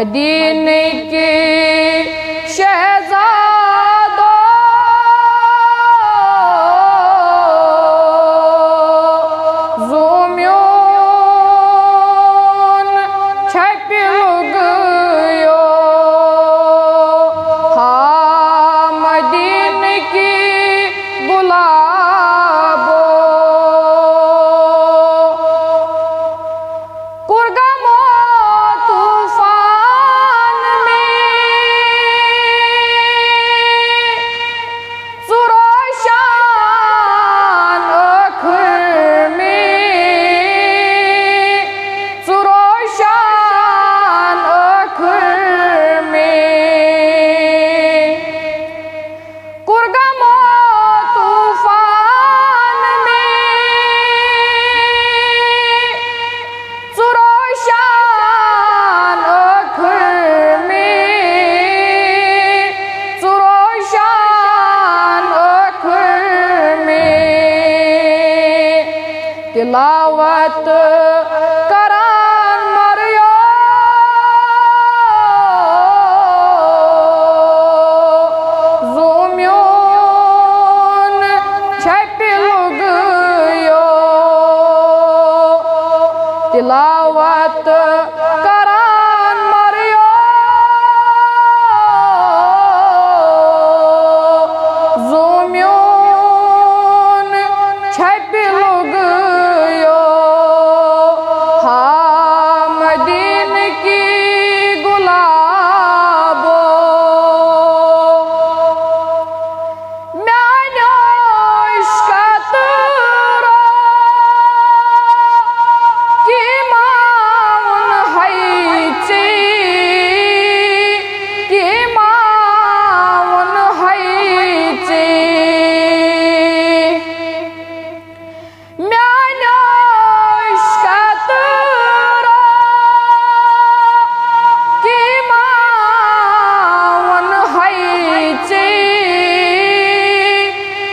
مدینے کے شہزادوں زومیون چھپل گیو ہاں مدینے کی گلابو کرگمو طوفان میں سروشان آخر میں سروشان آخر میں کرگمو طوفان میں سروشان آخر میں سروشان آخر میں تلاوت کران مریو زومیون چھپل گیو تلاوت کران مریو زومیون چھپل گیو ہاں مدینے کی گلابو میانیو عشقت رو کی ماون حیچی کی ماون حیچی میانیو عشقت رو کی ماون حیچی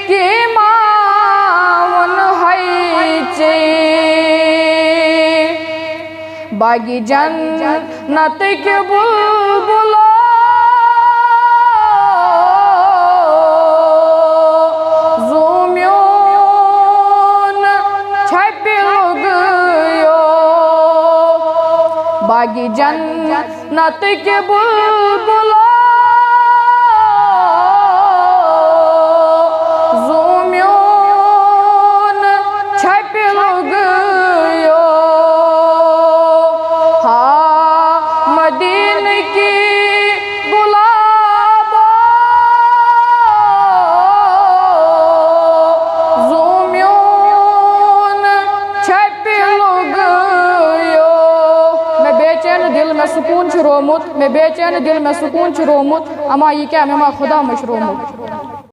کی ماون حیچی باغی جنت کے بلبلو زومیون چھپل گیو باغی جنت کے بلبلو زومیون چھپل گیو ہاں مدینے کی گلابو زومیون چھپل گیو میں بے چین دل میں سکون چھ رومت میں بے چین دل میں سکون چھ رومت اما یہ کیا میں ما خدا مش رومت